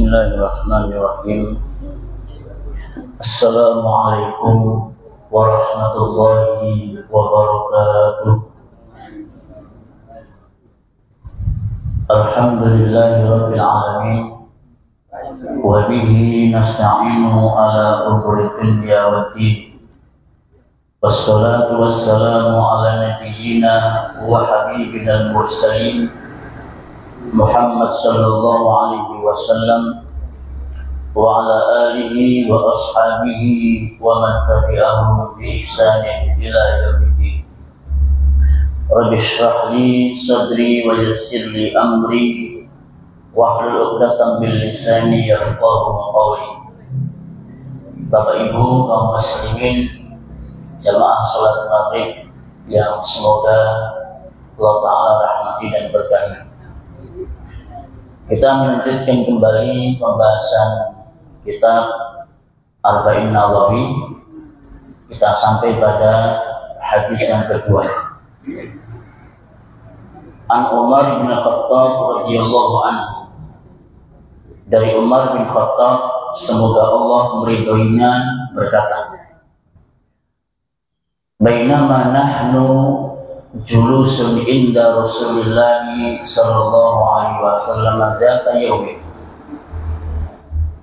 Bismillahirrahmanirrahim. Assalamualaikum warahmatullahi wabarakatuh. Alhamdulillahirabbil alamin. Wa bihi nasta'inu ala umuri dunya waddin. Wassalatu wassalamu ala nabiyyina wa habibina al-mursalin Muhammad sallallahu alaihi wasallam wa ala alihi wa ashabihi wa man tabi'ahum bi ihsanin ila yaumiddin. Rabbi shrah li sadri wa yassir li amri wahlul 'uqdatam min lisani yafqahu qawli. Bapak Ibu kaum muslimin jamaah salat maghrib yang semoga Allah Ta'ala rahmati dan berkahi. Kita melanjutkan kembali pembahasan kitab Arba'in Nawawi. Kita sampai pada hadis yang kedua. An Umar bin Khattab radhiyallahu anhu. Dari Umar bin Khattab, semoga Allah meridhoinya, berkata, Bainama nahnu julusun inda Rasulillah sallallahu alaihi wasallam zata yaumin.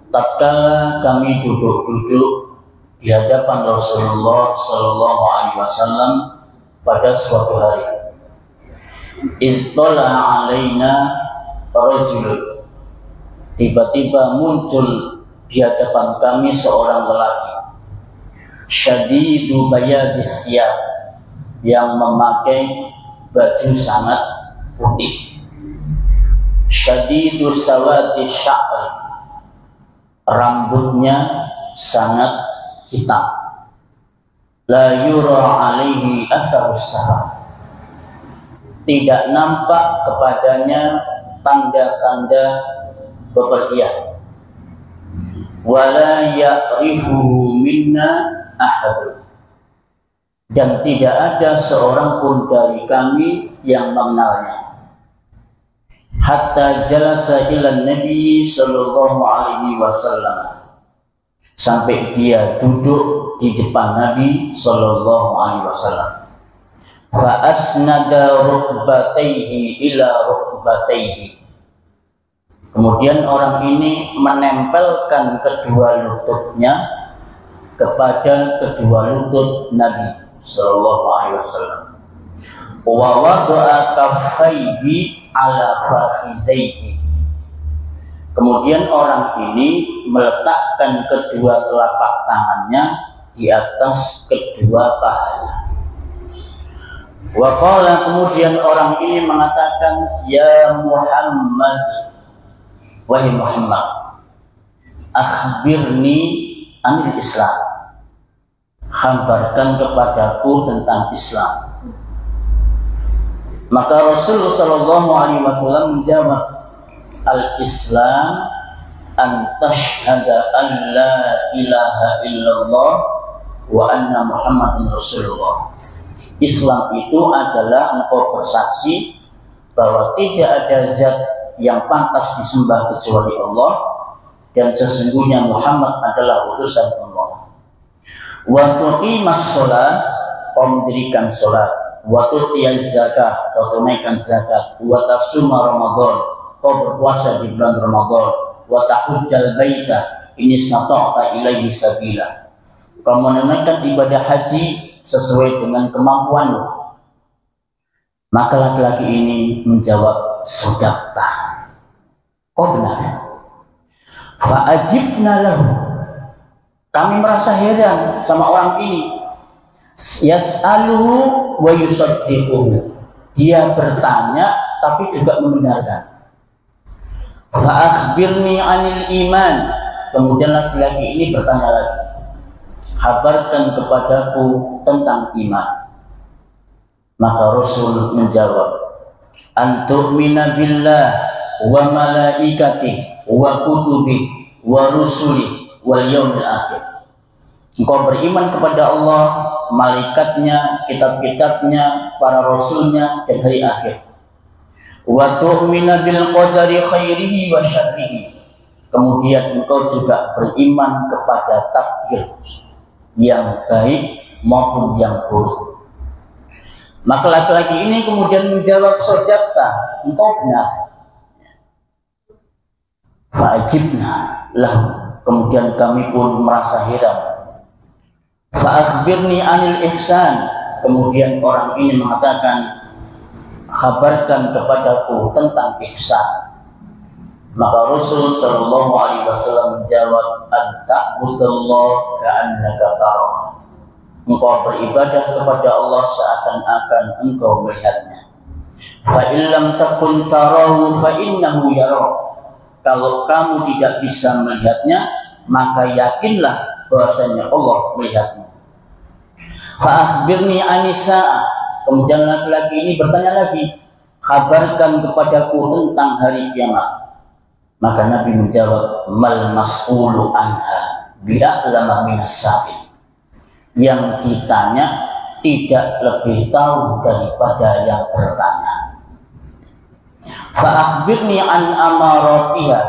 Tatkala kami duduk-duduk di hadapan Rasulullah sallallahu alaihi wasallam pada suatu hari. Ittala alaina rajulun. Tiba-tiba muncul di hadapan kami seorang lelaki. Syadidu bayadis siyab, yang memakai baju sangat putih. Syadidu sawati sya'ri, rambutnya sangat hitam. La yura alaihi asarus safar, tidak nampak kepadanya tanda-tanda bepergian. Wala ya'rifuhu minna ahad, dan tidak ada seorang pun dari kami yang mengenalnya. Hatta jalasa ila Nabi sallallahu alaihi wasallam, sampai dia duduk di depan Nabi sallallahu alaihi wasallam. Fa asnada rukbatayhi ila rukbatayhi, kemudian orang ini menempelkan kedua lututnya kepada kedua lutut Nabi sallallahu alaihi wasallam. Wa wada'a kaffaihi ala fakhidaihi, kemudian orang ini meletakkan kedua telapak tangannya di atas kedua pahanya. Wa qala, kemudian orang ini mengatakan, ya Muhammad, wahai Muhammad, akhbirni anil Islam, khabarkan kepadaku tentang Islam. Maka Rasulullah sallallahu alaihi wasallam menjawab, al-Islam an tashhada an la ilaha illallah wa anna Muhammadan Rasulullah. Islam itu adalah engkau bersaksi bahwa tidak ada zat yang pantas disembah kecuali Allah, dan sesungguhnya Muhammad adalah utusan Allah. Wa tuqimas shalah, kau mendirikan salat. Wa tutiyaz zakah, kau tunaikan zakat. Wa tasuma Ramadan, kau berpuasa di bulan Ramadan. Wa tahujjal baita in istata'ta ilaihi sabila, kau menunaikan ibadah haji sesuai dengan kemampuanmu. Maka laki-laki ini menjawab, sadaqta, kau benar. Fa'ajibna lahu, kami merasa heran sama orang ini. Yas'aluhu wa yusaddiquhu, dia bertanya tapi juga membenarkan. Fa'akhbirni anil iman, kemudian laki-laki ini bertanya lagi, kabarkan kepadaku tentang iman. Maka Rasul menjawab, antu'mina billah wa malaikatihi wa kutubihi wa rusulihi wal yaumil akhir. Engkau beriman kepada Allah, malaikatnya, kitab-kitabnya, para rasulnya, dan hari akhir. Wa tu'mina bil qadari khairihi wa syarrihi, kemudian engkau juga beriman kepada takdir yang baik maupun yang buruk. Maka laki-laki ini kemudian menjawab, sodaqta, engkau benar. Fa'ajibna lah, kemudian kami pun merasa heran. Fa'akhbirni anil ihsan, kemudian orang ini mengatakan, khabarkan kepadaku tentang ihsan. Maka Rasul sallallahu alaihi wasallam menjawab, anta'budallaha ka'annaka tarah, engkau beribadah kepada Allah seakan-akan engkau melihatnya. Fa illam takun tarahu fa innahu yarah, kalau kamu tidak bisa melihatnya, maka yakinlah bahwasanya Allah melihatmu. Fa akhbirni anisa'ah, kemudian laki-laki ini bertanya lagi, kabarkan kepadaku tentang hari kiamat. Maka Nabi menjawab, mal mas'ulu anha bi'a'lama minas sa'il, yang ditanya tidak lebih tahu daripada yang bertanya. Fa akhbirni an amaratiha,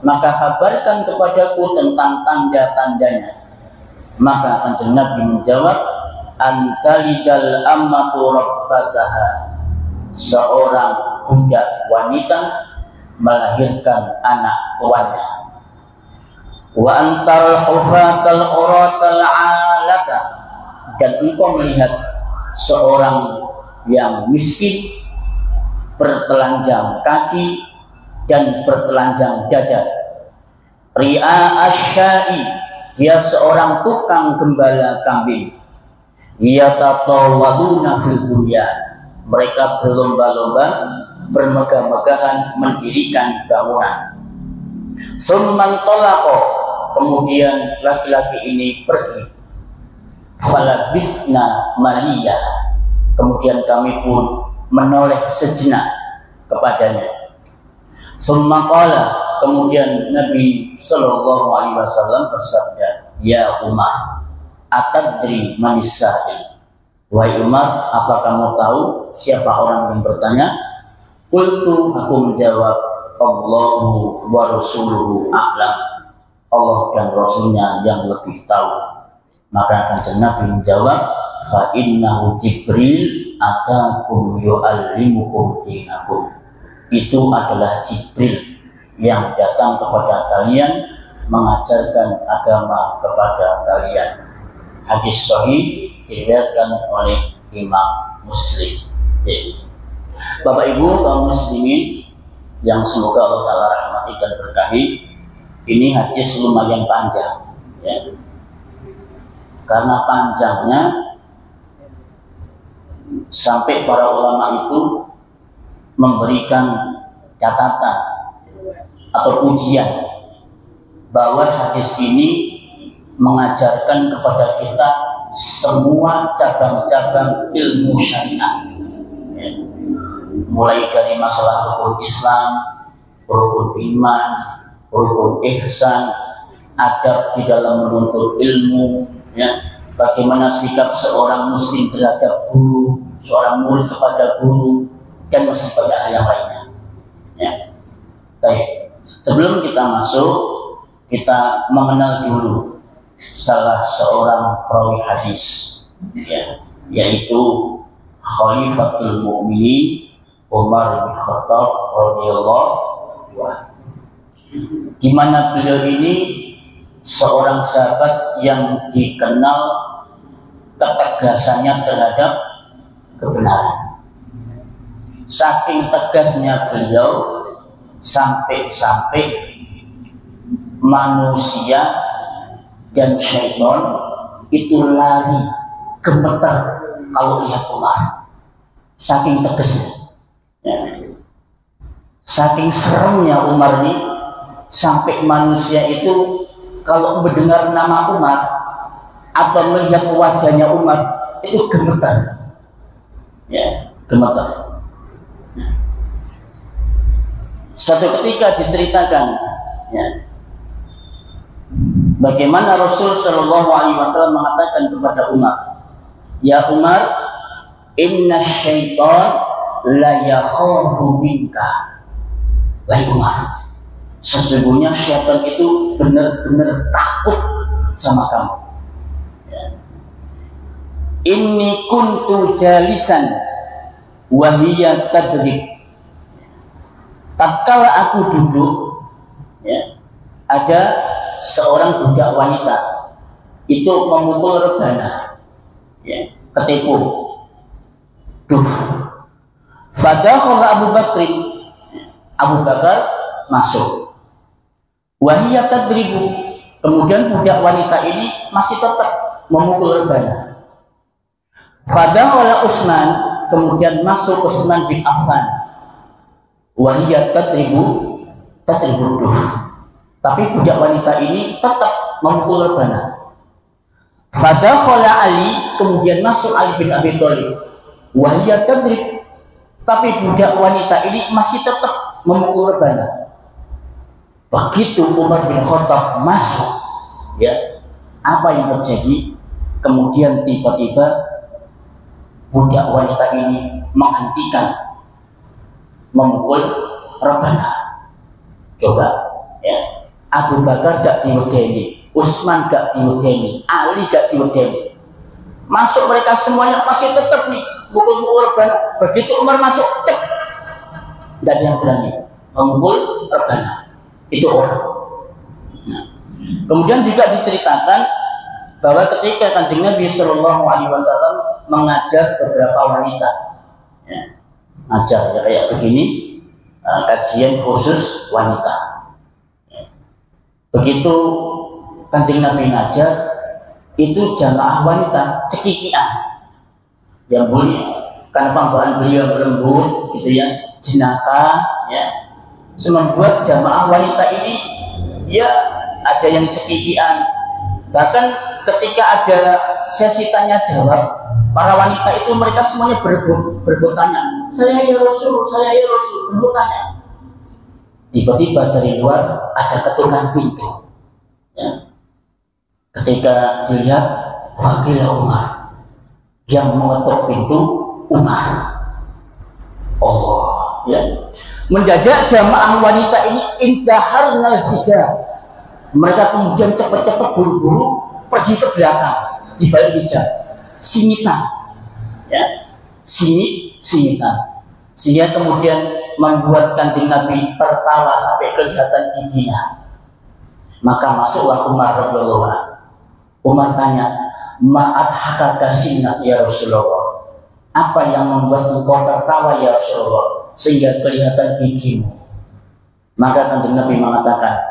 maka kabarkan kepadaku tentang tanda-tandanya. Maka Kanjeng Nabi menjawab, antalidal ammatu rabbataha, seorang budak wanita melahirkan anak tuannya. Wa antal hufatal uratal alata, dan engkau melihat seorang yang miskin bertelanjang kaki dan bertelanjang dada. Ri'a asyai, dia seorang tukang gembala kambing. Yatatawaduna fil bunyan, mereka berlomba-lomba bermegah-megahan mendirikan bangunan. Summan tolako, kemudian laki-laki ini pergi. Falabisna maliyah, kemudian kami pun menoleh sejenak kepadanya. Summa qala, kemudian Nabi sallallahu alaihi wasallam bersabda, ya Umar, atadri manis sa'il, wahai Umar, apa kamu tahu siapa orang yang bertanya? Qultu, aku menjawab, Allahu wa rasuluhu a'lam, Allah dan Rasulnya yang lebih tahu. Maka Kanjeng Nabi menjawab, fa innahu Jibril atakum yu'allimukum dinakum, itu adalah Jibril yang datang kepada kalian mengajarkan agama kepada kalian. Hadis sahih diriwayatkan oleh Imam Muslim. Bapak Ibu kaum muslimin yang semoga Allah Ta'ala rahmati dan berkahi, ini hadis lumayan panjang ya. Karena panjangnya sampai para ulama itu memberikan catatan atau ujian bahwa hadis ini mengajarkan kepada kita semua cabang-cabang ilmu syariat ya. Mulai dari masalah rukun Islam, rukun iman, rukun ihsan, adab di dalam menuntut ilmu ya, bagaimana sikap seorang muslim terhadap guru, seorang murid kepada guru, dan masih banyak hal yang lainnya ya. Baik, sebelum kita masuk, kita mengenal dulu salah seorang perawi hadis ya, yaitu Khalifatul Mu'minin Umar bin Khattab radhiyallahu anhu, di mana beliau ini seorang sahabat yang dikenal ketegasannya terhadap kebenaran. Saking tegasnya beliau sampai-sampai manusia dan syaitan itu lari gemetar kalau lihat Umar. Saking tegasnya ya. Saking seremnya Umar ini, sampai manusia itu kalau mendengar nama Umar atau melihat wajahnya Umar itu gemetar ya, gemetar. Suatu ketika diceritakan ya, bagaimana Rasul Shallallahu Alaihi Wasallam mengatakan kepada Umar, ya Umar, inna syaitan la yakhafu minka. Wahai Umar, sesungguhnya syaitan itu benar-benar takut sama kamu. Ya. Inni kuntu jalisan wahiyya tadrib. Tatkala aku duduk, ya, ada seorang budak wanita itu memukul rebana, ya, ketipu, duf. Fadakhala Abu Bakar masuk. Wahiyya tadribu, kemudian budak wanita ini masih tetap memukul rebana. Fadakhala Utsman, kemudian masuk Utsman bin Affan. Wahiyya tadribu duf. Tapi budak wanita ini tetap memukul rebana. Fadakhala Ali, kemudian masuk Ali bin Abi Thalib. Wahiyya tadrib, tapi budak wanita ini masih tetap memukul rebana. Begitu Umar bin Khattab masuk, ya, apa yang terjadi? Kemudian tiba-tiba budak wanita ini menghentikan memukul rebana. Coba, ya, Abu Bakar gak diwedeni, Utsman gak diwedeni, Ali gak diwedeni. Masuk mereka semuanya masih tetap nih mukul rebana. Begitu Umar masuk, cek, gak ada yang berani memukul rebana. Itu orang. Nah, kemudian juga diceritakan bahwa ketika Kanjeng Nabi Shallallahu Alaihi Wasallam mengajar beberapa wanita, ya, ajar ya kayak begini, kajian khusus wanita. Ya. Begitu Kanjeng Nabi ngajar, itu jamaah wanita cekikian, yang boleh karena pembawaan beliau lembut, gitu ya, jenaka, ya. Membuat jamaah wanita ini, ya, ada yang cekikian. Bahkan ketika ada sesi tanya jawab, para wanita itu mereka semuanya berebut tanya, saya ya Rasul, berebut tanya. Tiba-tiba dari luar ada ketukan pintu, ya. Ketika dilihat, Fakilah Umar, yang mengetuk pintu Umar. Allah, ya. Mendadak jamaah wanita ini indaharnal hijab. Mereka kemudian cepat-cepat buru-buru pergi ke belakang di balik hijab, singitan, ya, singitan, sehingga kemudian membuat Kanjeng Nabi tertawa sampai kelihatan giginya. Maka masuklah Umar radhiyallahu anhu. Umar tanya, "Ma'at hakaka sinat ya Rasulullah? Apa yang membuat engkau tertawa ya Rasulullah sehingga kelihatan gigimu?" Maka Kanjeng Nabi mengatakan,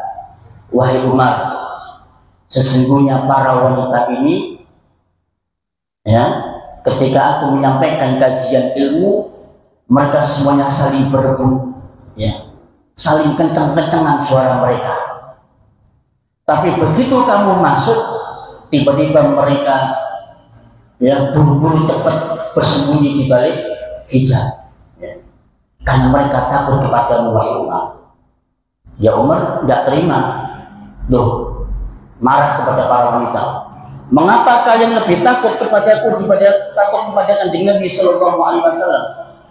"Wahai Umar, sesungguhnya para wanita ini, ya, ketika aku menyampaikan kajian ilmu, mereka semuanya saling berebut, ya, saling kencang-kencangan suara mereka. Tapi begitu kamu masuk, tiba-tiba mereka, ya, buru-buru cepat bersembunyi di balik hijab, ya, karena mereka takut kepadamu wahai Umar." Ya Umar tidak terima, loh, marah kepada para wanita. "Mengapa kalian lebih takut kepadaku daripada takut kepada Kanjeng Nabi Sallallahu Alaihi Wasallam?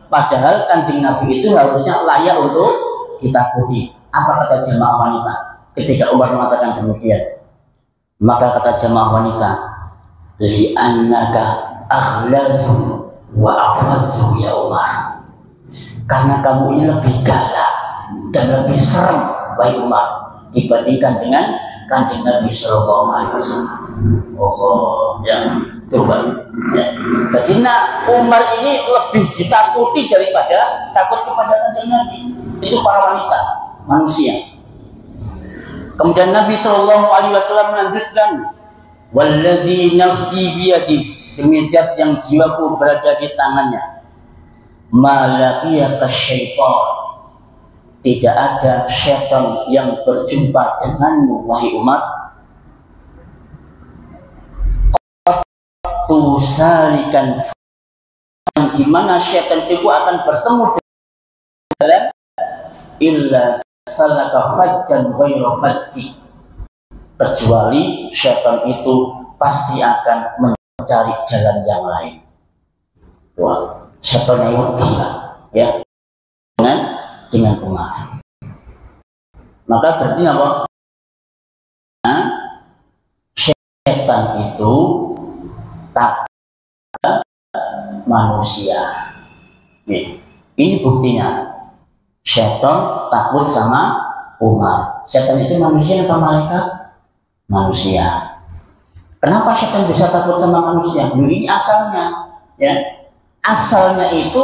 Padahal Kanjeng Nabi itu harusnya layak untuk ditakuti." Apa kata jemaah wanita ketika Umar mengatakan demikian? Maka kata jemaah wanita, "Li'annaka akhladu wa afadhu ya Umar." Karena kamu ini lebih galak dan lebih serem wahai Umar dibandingkan dengan Kanjeng Nabi Sallallahu Alaihi Wasallam. Oh, ya, coba, ya. Jadi Umar ini lebih ditakuti daripada takut kepada Kanjeng Nabi. Itu para wanita, manusia. Kemudian Nabi Sallallahu Alaihi Wasallam melanjutkan, "Walladzi nafsi biyadihi," demi zat yang jiwaku berada di tangannya, "Malaqiyaka syaitan," tidak ada syaitan yang berjumpa denganmu wahai Umar, tusalikan, yang dimana syaitan itu akan bertemu dengan illa salaka fajjan ghairu fajji, kecuali syaitan itu pasti akan mencari jalan yang lain. Wah, syaitan yang dia, ya, dengan Umar. Maka berarti apa? Nah, setan itu takut manusia. Nih, ini buktinya. Setan takut sama Umar. Setan itu manusia apa malaikat? Manusia. Kenapa setan bisa takut sama manusia? Ini asalnya, ya. Asalnya itu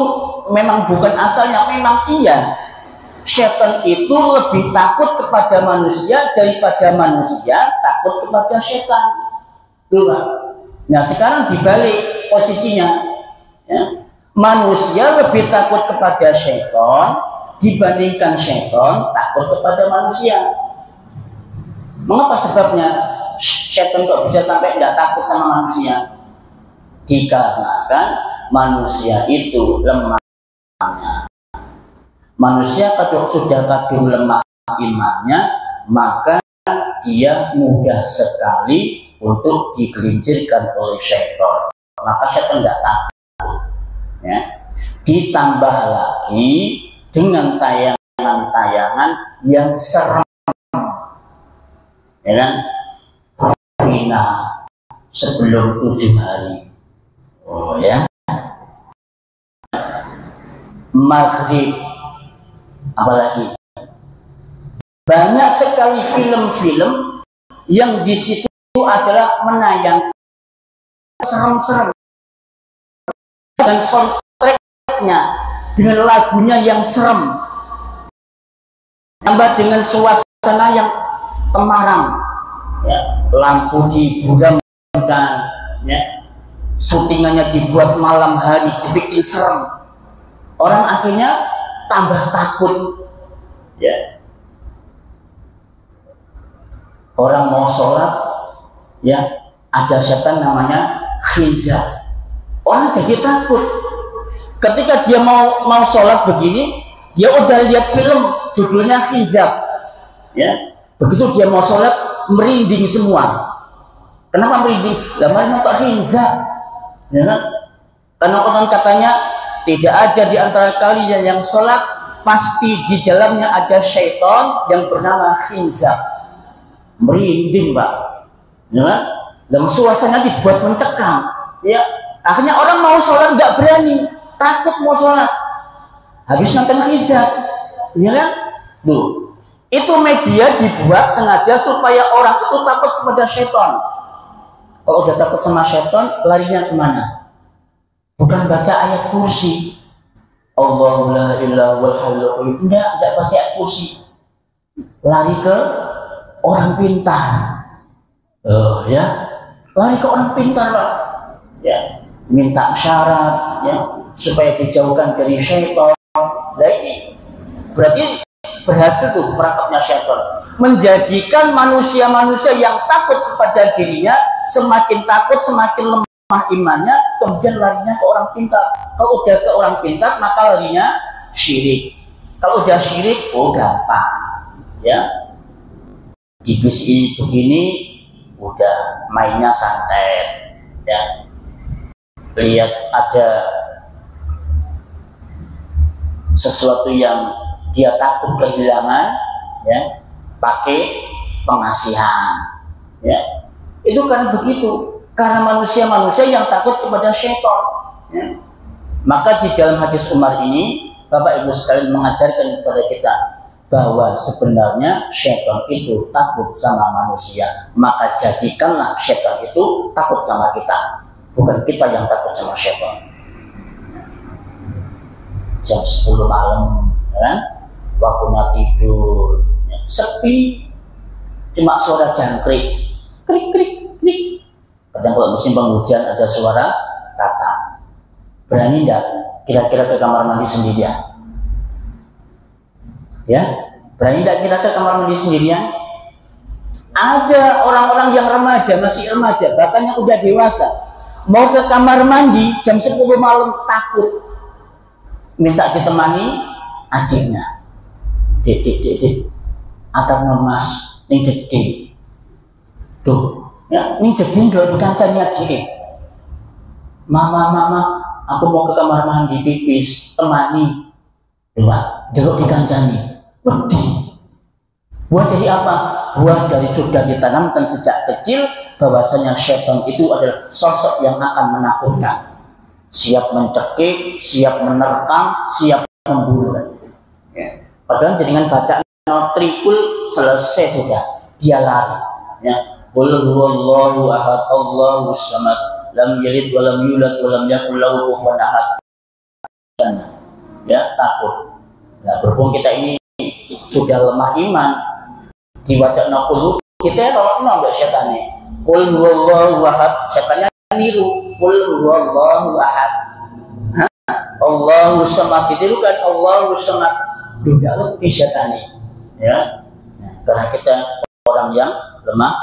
memang bukan asalnya, memang iya. Setan itu lebih takut kepada manusia daripada manusia takut kepada setan. Nah, sekarang dibalik posisinya, ya. Manusia lebih takut kepada setan dibandingkan setan takut kepada manusia. Mengapa sebabnya setan kok bisa sampai tidak takut sama manusia? Dikarenakan manusia itu lemahnya. Manusia kalau sudah kadung lemah imannya, maka dia mudah sekali untuk digelincirkan oleh setan. Maka setan tidak takut. Ya. Ditambah lagi dengan tayangan-tayangan yang serem, ya kan? Rina sebelum 7 hari, oh ya, maghrib, apalagi banyak sekali film-film yang di situ adalah menayang serem-serem dan soundtracknya dengan lagunya yang serem, tambah dengan suasana yang temaram, ya, lampu diburamkan, ya, syutingannya dibuat malam hari, dibikin serem, orang akhirnya tambah takut, ya. Orang mau sholat, ya, ada setan namanya khinzab, orang jadi takut. Ketika dia mau sholat begini, dia udah lihat film judulnya khinzab, ya. Begitu dia mau sholat merinding semua. Kenapa merinding? Lama-lama kok khinzab, ya kan? Karena konon katanya tidak ada di antara kalian yang sholat pasti di dalamnya ada syaitan yang bernama khinzab. Merinding, Pak, ya kan? Dan suasana dibuat mencekam, ya. Akhirnya orang mau sholat nggak berani, takut mau sholat, habis nonton hijab, ya kan? Duh, itu media dibuat sengaja supaya orang itu takut kepada setan. Kalau udah takut sama setan, larinya kemana? Bukan baca ayat kursi, Allahu la ilaha wal hayyul qayyum, enggak baca ayat kursi, lari ke orang pintar, ya, lari ke orang pintar, Pak, ya, minta syarat, ya, supaya dijauhkan dari syaitan. Nah, ini berarti berhasil tuh perangkapnya syaitan, menjadikan manusia-manusia yang takut kepada dirinya semakin takut, semakin lemah imannya, kemudian larinya ke orang pintar. Kalau udah ke orang pintar, maka larinya syirik. Kalau udah syirik, oh gampang, ya, di BSI begini udah mainnya santai, ya. Lihat ada sesuatu yang dia takut kehilangan, ya, pakai pengasihan, ya. Itu karena begitu, karena manusia-manusia yang takut kepada syaitan, ya. Maka di dalam hadis Umar ini, Bapak Ibu sekalian mengajarkan kepada kita bahwa sebenarnya syaitan itu takut sama manusia. Maka jadikanlah syaitan itu takut sama kita, bukan kita yang takut sama syaitan. Jam 10 malam, kan? Waktunya tidur, ya, sepi, cuma suara jangkrik, krik krik krik. Kadang kalau musim penghujan ada suara tatap. Berani enggak kira-kira ke kamar mandi sendirian? Ya, berani enggak kira ke kamar mandi sendirian? Ada orang-orang yang remaja, masih remaja, bahkan yang udah dewasa, mau ke kamar mandi jam 10 malam takut, minta ditemani adiknya. Dik, atar mas, ini jadi, tuh, ya, ini jadi nggak dikancani adik. Mama, aku mau ke kamar mandi pipis, temani. Dewa, jeruk dikancani. Buah dari apa? Buah dari sudah ditanamkan sejak kecil bahwasanya syaitan itu adalah sosok yang akan menakutkan, siap mencekik, siap menerkam, siap memburu. Ya. Padahal dengan baca notrikul selesai sudah, dia lari. Ya. Qul huwallahu ahad, Allahus samad, lam yalid wa lam yulad wa lam yakul lahu kufuwan ahad. Ya, takut. Nah, berhubung kita ini sudah lemah iman, diwajak nakul kita rono enggak setannya. Qul huwallahu ahad, setannya niru. Qul huwallahu ahad. Allahus samad, ditiru kan Allahus samad. Tidak lebih setannya. Ya. Nah, karena kita orang yang lemah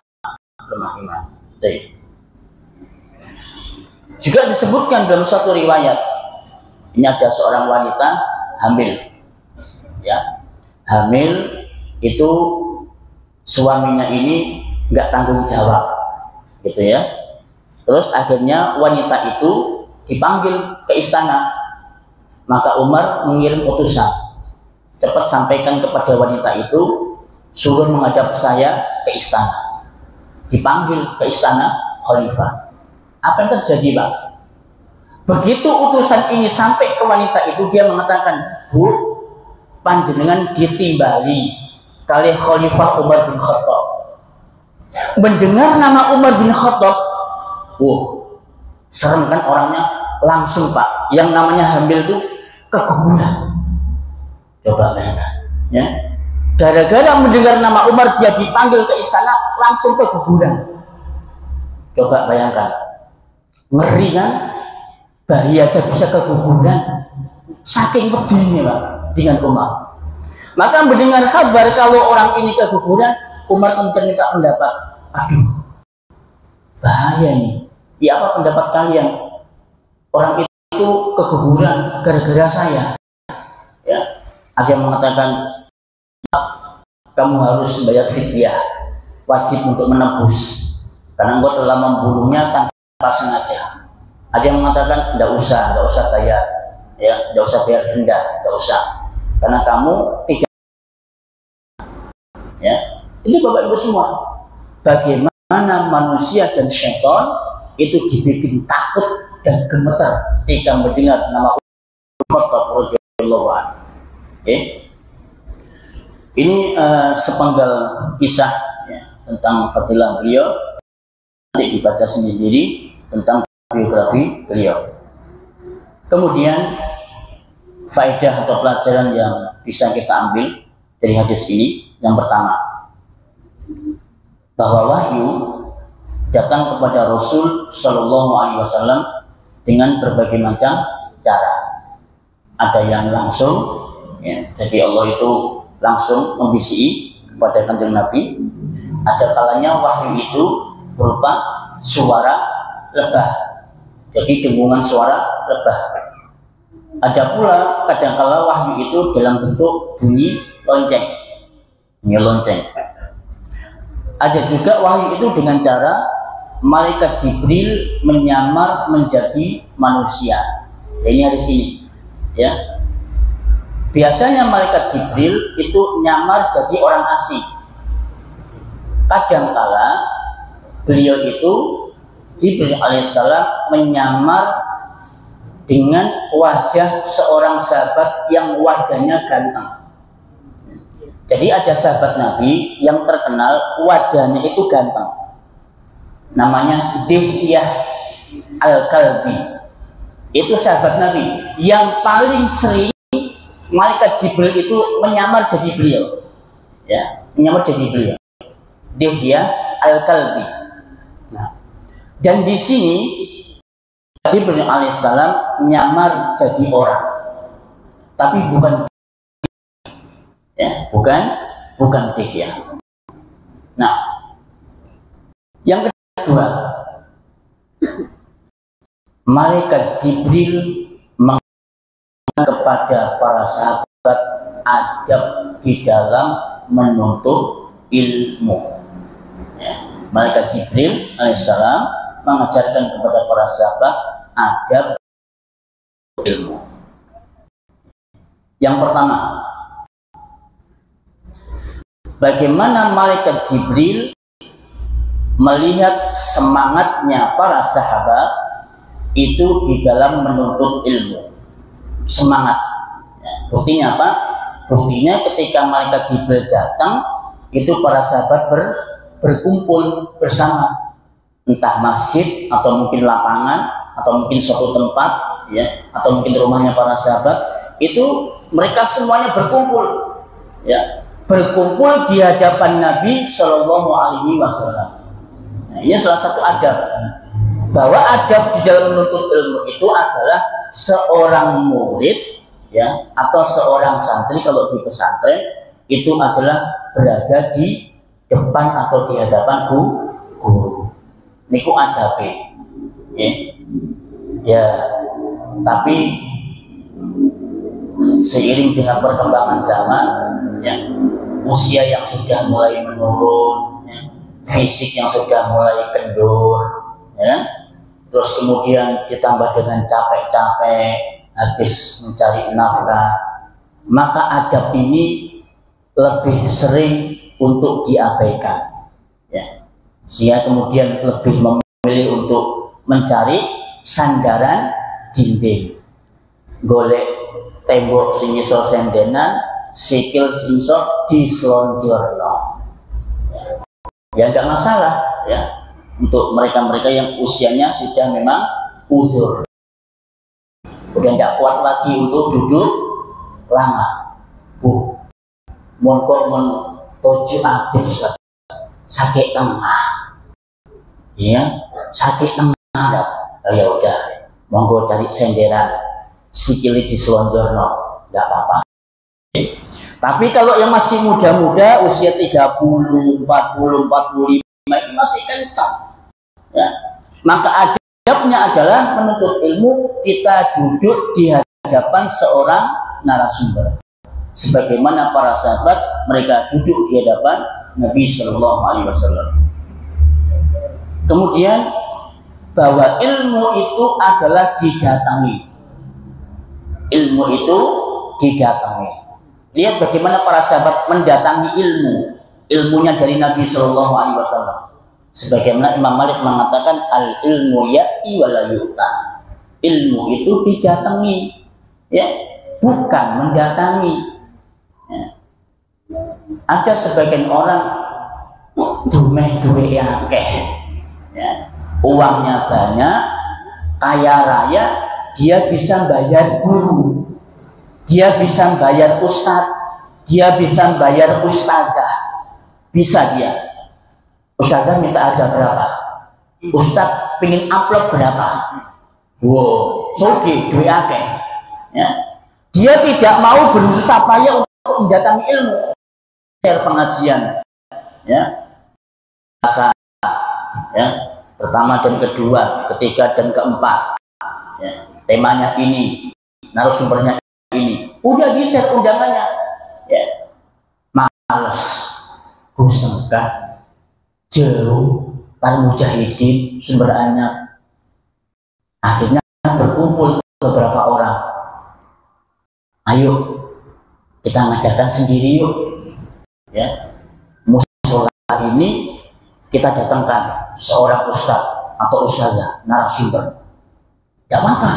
iman. Baik. Juga disebutkan dalam satu riwayat, ini ada seorang wanita hamil, ya, hamil itu suaminya ini nggak tanggung jawab, gitu ya. Terus akhirnya wanita itu dipanggil ke istana, maka Umar mengirim utusan, cepat sampaikan kepada wanita itu, suruh menghadap saya ke istana. Dipanggil ke istana khalifah. Apa yang terjadi, Pak? Begitu utusan ini sampai ke wanita itu, dia mengatakan, Bu, panjenengan ditimbali kali Khalifah Umar bin Khattab. Mendengar nama Umar bin Khattab, serem kan orangnya, langsung Pak, yang namanya hamil itu keguguran. Coba bayangkan, ya. Gara-gara mendengar nama Umar, dia dipanggil ke istana, langsung keguguran. Coba bayangkan, ngeri kan? Bayi aja bisa keguguran, saking pedihnya Pak dengan Umar. Maka mendengar kabar kalau orang ini keguguran, Umar kemudian minta pendapat. Aduh, bahaya nih. Ya, apa pendapat kalian? Orang itu keguguran gara-gara saya. Ya, ada yang mengatakan kamu harus bayar fidyah, wajib untuk menebus, karena engkau telah membunuhnya tanpa sengaja. Ada yang mengatakan tidak usah bayar, ya, tidak usah bayar denda, tidak usah, karena kamu tidak. Ya, ini Bapak Ibu semua, bagaimana manusia dan syaitan itu dibikin takut dan gemetar ketika mendengar nama Khattab radhiyallahu anhu. Oke, ini sepenggal kisah, ya, tentang fadilah beliau. Nanti dibaca sendiri tentang biografi beliau. Kemudian faedah atau pelajaran yang bisa kita ambil dari hadis ini, yang pertama, bahwa wahyu datang kepada Rasul Shallallahu Alaihi Wasallam dengan berbagai macam cara. Ada yang langsung, ya, jadi Allah itu langsung membisiki kepada kanjeng Nabi. Ada kalanya wahyu itu berupa suara lebah, jadi dengungan suara lebah. Ada pula kadangkala wahyu itu dalam bentuk bunyi lonceng, Ada juga wahyu itu dengan cara malaikat Jibril menyamar menjadi manusia. Ini hadis ini, ya. Biasanya malaikat Jibril itu nyamar jadi orang asing. Kadangkala beliau itu Jibril alaihissalam menyamar dengan wajah seorang sahabat yang wajahnya ganteng. Jadi ada sahabat Nabi yang terkenal wajahnya itu ganteng, namanya Dihyah Al-Kalbi. Itu sahabat Nabi yang paling sering malaikat Jibril itu menyamar jadi beliau, ya, menyamar jadi beliau, Dihyah Al-Kalbi. Nah, dan di sini Jibril alaihissalam nyamar jadi orang, tapi bukan, ya, bukan Dihyah. Nah, yang kedua, malaikat Jibril mengatakan kepada para sahabat adab di dalam menuntut ilmu. Ya, malaikat Jibril alaihissalam mengajarkan kepada para sahabat adab ilmu. Yang pertama, bagaimana malaikat Jibril melihat semangatnya para sahabat itu di dalam menuntut ilmu. Semangat. Ya, buktinya apa? Buktinya ketika malaikat Jibril datang, itu para sahabat berkumpul bersama, entah masjid atau mungkin lapangan atau mungkin suatu tempat, ya, atau mungkin rumahnya para sahabat, itu mereka semuanya berkumpul, ya, berkumpul di hadapan Nabi Shallallahu Alaihi Wasallam. Nah, ini salah satu adab, bahwa adab di dalam menuntut ilmu itu adalah seorang murid, ya, atau seorang santri kalau di pesantren itu adalah berada di depan atau di hadapan guru. Niku adabe, ya. Ya, tapi seiring dengan perkembangan zaman, ya, usia yang sudah mulai menurun, ya, fisik yang sudah mulai kendur, ya, terus kemudian ditambah dengan capek-capek habis mencari nafkah, maka adab ini lebih sering untuk diabaikan, ya. Sehingga kemudian lebih memilih untuk mencari sandaran dinding, golek tembok sing iso sendenan, sikil sing iso dislonjorno. Ya enggak masalah, ya, untuk mereka-mereka yang usianya sudah memang uzur, udah tidak kuat lagi untuk duduk lama. Bu, mongko mon toju abis sakit tengah, ya, sakit tengah. Ya udah, monggo cari senderan, sikili diselonjorno, tidak apa-apa. Tapi kalau yang masih muda-muda, usia 30, 40, 45, ini masih kencang, ya, maka adabnya adalah menuntut ilmu kita duduk di hadapan seorang narasumber, sebagaimana para sahabat mereka duduk di hadapan Nabi Shallallahu Alaihi Wasallam. Kemudian bahwa ilmu itu adalah didatangi. Ilmu itu didatangi. Lihat bagaimana para sahabat mendatangi ilmu. Ilmunya dari Nabi Shallallahu Alaihi Wasallam. Sebagaimana Imam Malik mengatakan al ilmu ya'ti wa la yu'ta. Ilmu itu didatangi, ya, bukan mendatangi. Ya. Ada sebagian orang duwe akeh, ya, uangnya banyak, kaya raya, dia bisa bayar guru, dia bisa bayar ustadz, dia bisa bayar ustazah, bisa dia. Ustazah minta harga berapa? Ustadz pengen upload berapa? Wow, soge duwe akeh, ya. Dia tidak mau berusaha payah untuk mendatangi ilmu. Pengajian, ya, ya, pertama dan kedua, ketiga dan keempat, ya, temanya ini, narasumbernya ini, udah di share undangannya, ya, males, kusengkah jauh para mujahidin sumber anyar. Akhirnya berkumpul beberapa orang, ayo kita ngajarkan sendiri yuk, ya, musola ini kita datangkan seorang ustadz atau ustazah narasumber, tidak apa-apa,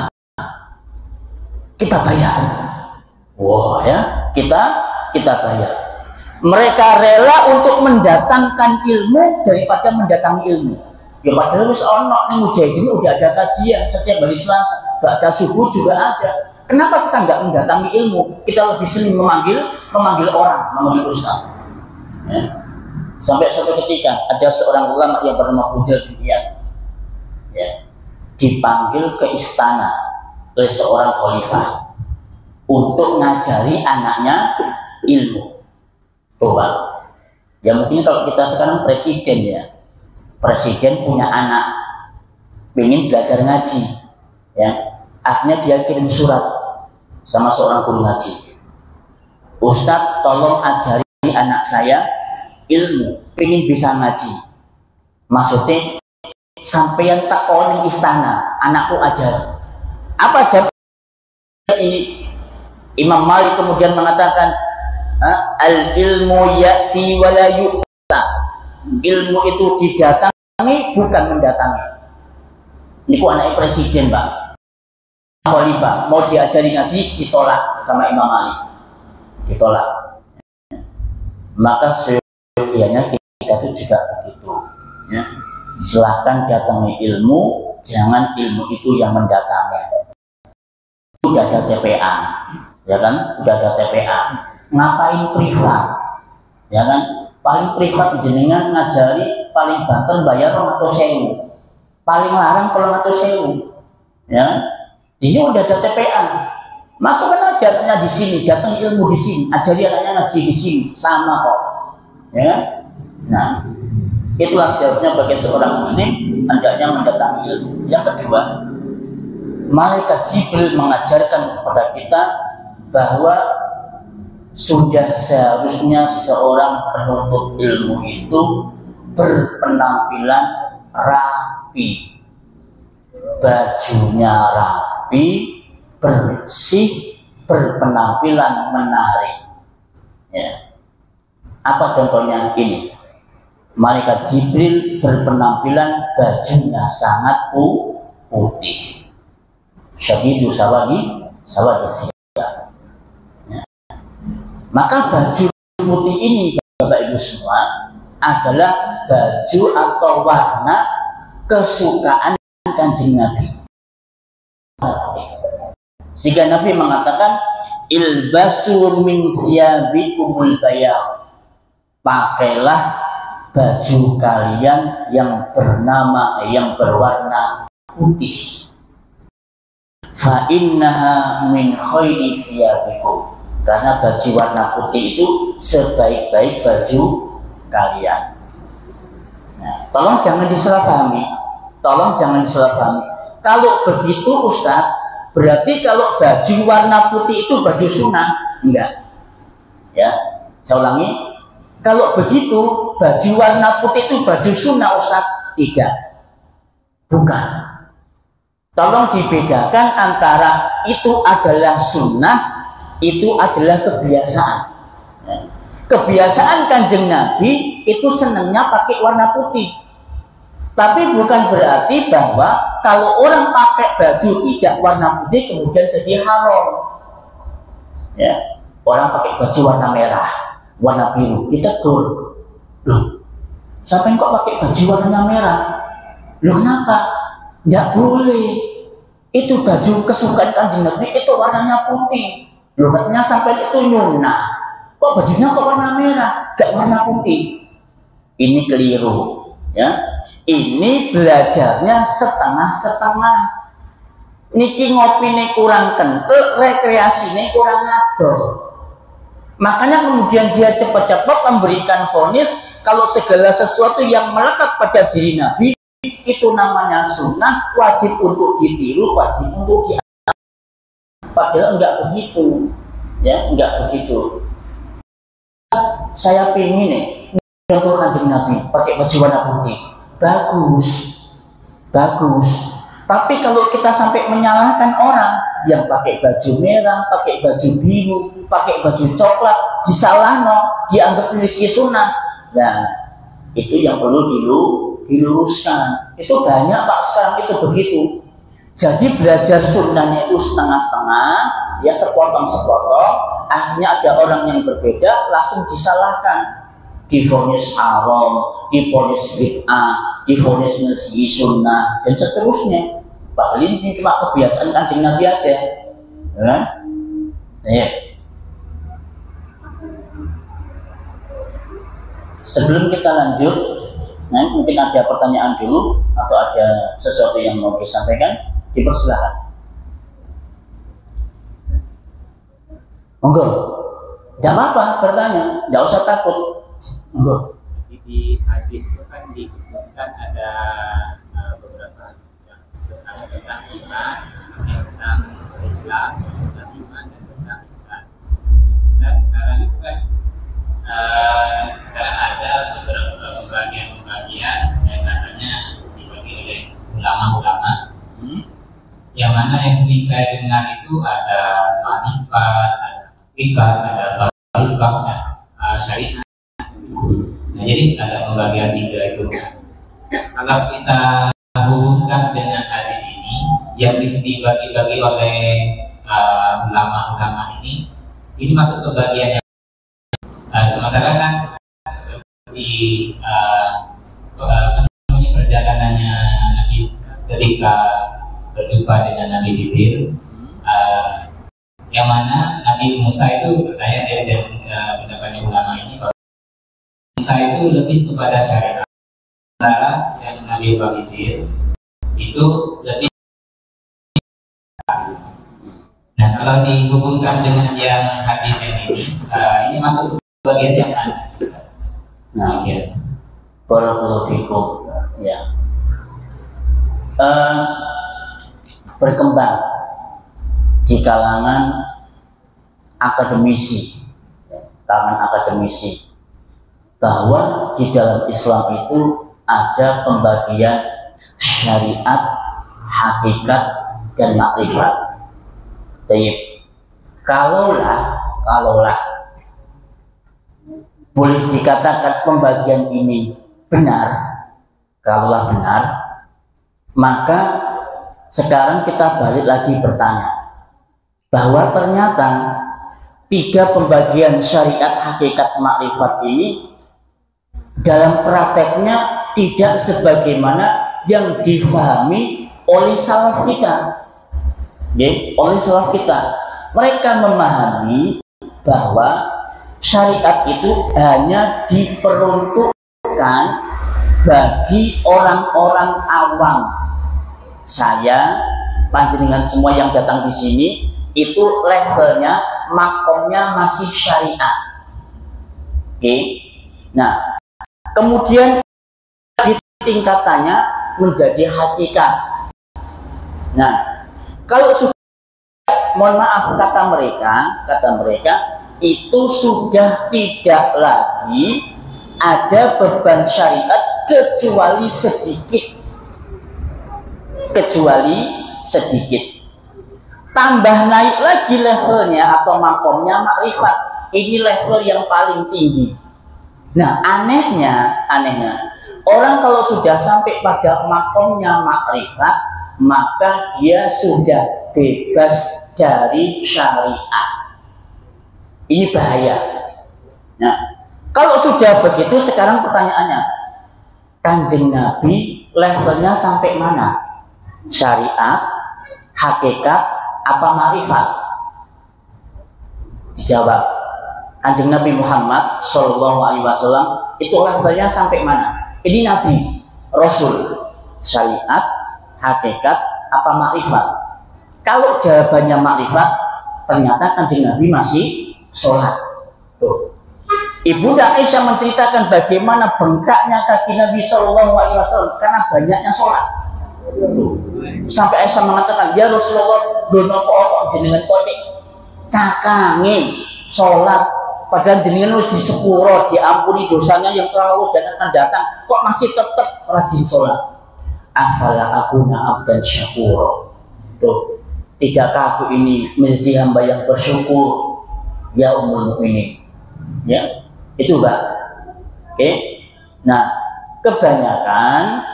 kita bayar. Wah, ya, kita bayar. Mereka rela untuk mendatangkan ilmu daripada mendatangi ilmu. Ya padahal wis ono ning mujahidin udah ada kajian setiap hari Selasa, ba'da subuh juga ada. Kenapa kita nggak mendatangi ilmu? Kita lebih sering memanggil orang, memanggil ustaz. Ya. Sampai suatu ketika ada seorang ulama yang bernama Fudil bin Iyad, ya, dipanggil ke istana oleh seorang khalifah untuk ngajari anaknya ilmu. Coba, ya mungkin kalau kita sekarang presiden, ya, presiden punya anak ingin belajar ngaji, ya, akhirnya dia kirim surat sama seorang guru ngaji, Ustadz tolong ajari anak saya ilmu, pengen bisa ngaji. Maksudnya sampeyan tak koning istana, anakku ajar. Apa jawab ini? Imam Malik kemudian mengatakan, al ilmu ya'ti wa la yu'ta. Ilmu itu didatangi bukan mendatangi. Ini ku anaknya presiden, Pak. Khalifah mau diajari ngaji ditolak sama Imam Ali, ditolak. Maka seyogianya kita itu juga begitu, ya. Silahkan datangi ilmu, jangan ilmu itu yang mendatangi. Udah ada TPA, ya kan? Udah ada TPA. Ngapain privat? Ya kan? Paling privat jenengan ngajari paling banter bayar atau sewu. Paling larang kalau atau sewu. Ya. Di sini udah ada TPA. Masukkan aja anaknya di sini, datang ilmu di sini, ajari anaknya ngaji di sini, sama kok. Ya. Nah, itulah seharusnya bagi seorang muslim hendaknya mendatangi ilmu. Yang kedua, malaikat Jibril mengajarkan kepada kita bahwa sudah seharusnya seorang penuntut ilmu itu berpenampilan rapi, bajunya rapi, bersih, berpenampilan menarik. Ya. Apa contohnya ini? Malaikat Jibril berpenampilan bajunya sangat putih. Syadidu sawadi siya. Maka baju putih ini, Bapak Ibu semua, adalah baju atau warna kesukaan Kanjeng Nabi. Sehingga Nabi mengatakan, ilbasu min siyabikumul bayad. Pakailah baju kalian yang berwarna putih. Fa innaha min khairi siyabikum. Karena baju warna putih itu sebaik-baik baju kalian. Nah, tolong jangan disalahpahami. Kalau begitu Ustadz, berarti kalau baju warna putih itu baju sunnah? Enggak. Ya, saya ulangi. Kalau begitu baju warna putih itu baju sunnah Ustadz? Tidak. Bukan. Tolong dibedakan antara itu adalah sunnah, itu adalah kebiasaan. Kebiasaan Kanjeng Nabi itu senangnya pakai warna putih. Tapi bukan berarti bahwa kalau orang pakai baju tidak warna putih kemudian jadi haram. Ya, orang pakai baju warna merah, warna biru, ditegur. Loh, siapa yang kok pakai baju warna merah? Loh, kenapa? Nggak boleh. Itu baju kesukaan Kanjeng Nabi itu warnanya putih. Loh, katanya sampai itu nyunah. Kok bajunya kok warna merah, gak warna putih? Ini keliru, ya. Ini belajarnya setengah-setengah. Niki ngopine kurang kental, rekreasine kurang adol. Makanya kemudian dia cepat-cepat memberikan vonis kalau segala sesuatu yang melekat pada diri Nabi itu namanya sunnah, wajib untuk ditiru, wajib untuk di. Padahal enggak begitu, ya, enggak begitu. Saya pengen nih contoh Kanjeng Nabi pakai baju warna putih, bagus. Tapi kalau kita sampai menyalahkan orang yang pakai baju merah, pakai baju biru, pakai baju coklat, disalahno, dianggap milisi sunnah, nah itu yang perlu diluruskan. Itu banyak Pak sekarang itu begitu. Jadi belajar sunnahnya itu setengah-setengah, ya sepotong-sepotong. Akhirnya ada orang yang berbeda langsung disalahkan, divonis haram, divonis bid'ah, divonis milsi sunnah dan seterusnya. Padahal ini cuma kebiasaan Kanjeng Nabi aja, ya. Ya. Sebelum kita lanjut, nah, mungkin ada pertanyaan dulu atau ada sesuatu yang mau disampaikan. Dipersilahkan. Monggo. Tidak apa-apa bertanya, tidak usah takut. Monggo. Di hadis itu kan disebutkan ada beberapa tentang iman, tentang Islam, tentang iman dan tentang Islam. Sekarang itu kan sekarang ada beberapa pembagian yang katanya dibagi oleh ulama-ulama. Yang mana yang sering saya dengar itu ada manifat, ada hakikat, ada ungkapnya syariat. Nah, jadi ada pembagian tiga itu. Kalau kita hubungkan dengan hadis ini yang dibagi-bagi oleh ulama-ulama ini masuk ke bagian yang sementara kan seperti perjalanannya Nabi ketika berjumpa dengan Nabi Khidir, yang mana Nabi Musa itu bertanya dari pendapatnya ulama ini bahwa Musa itu lebih kepada syariat, sementara yang Nabi Khidir itu lebih. Nah, kalau dihubungkan dengan yang hadis ini masuk bagian yang mana? Nah, ya. Barakallahu fikum. Ya. Berkembang di kalangan akademisi, bahwa di dalam Islam itu ada pembagian syariat, hakikat, dan makrifat. Kalaulah boleh dikatakan pembagian ini benar, maka sekarang kita balik lagi bertanya bahwa ternyata tiga pembagian syariat, hakikat, makrifat ini dalam prakteknya tidak sebagaimana yang difahami oleh salaf kita. Mereka memahami bahwa syariat itu hanya diperuntukkan bagi orang-orang awam. Saya, panjenengan semua yang datang di sini itu levelnya, makomnya masih syariat. Nah, kemudian tingkatannya menjadi hakikat. Nah, kalau sudah, mohon maaf, kata mereka itu sudah tidak lagi ada beban syariat kecuali sedikit. Tambah naik lagi levelnya atau makomnya makrifat. Ini level yang paling tinggi. Nah, anehnya orang kalau sudah sampai pada makomnya makrifat, maka dia sudah bebas dari syariat. Ini bahaya. Nah, kalau sudah begitu, sekarang pertanyaannya, Kanjeng Nabi levelnya sampai mana? Syariat, hakikat, apa makrifat? Dijawab, Kanjeng Nabi Muhammad SAW itu levelnya sampai mana? Ini Nabi, Rasul, syariat, hakikat, apa makrifat? Kalau jawabannya makrifat, ternyata Kanjeng Nabi masih sholat. Tuh. Ibunda Aisyah menceritakan bagaimana bengkaknya kaki Nabi SAW karena banyaknya sholat. Sampai Aisyah mengatakan, ya Rasulullah, dono kok jenengan kotek cakange sholat, padahal jenengan harus disepuro, diampuni dosanya yang terlalu dan akan datang, kok masih tetap rajin sholat. Afala akuna abdan syakura. Tuh, tidakkah aku ini menjadi hamba yang bersyukur, ya ummul mukminin? Ya, itu Mbak. Oke. Nah, kebanyakan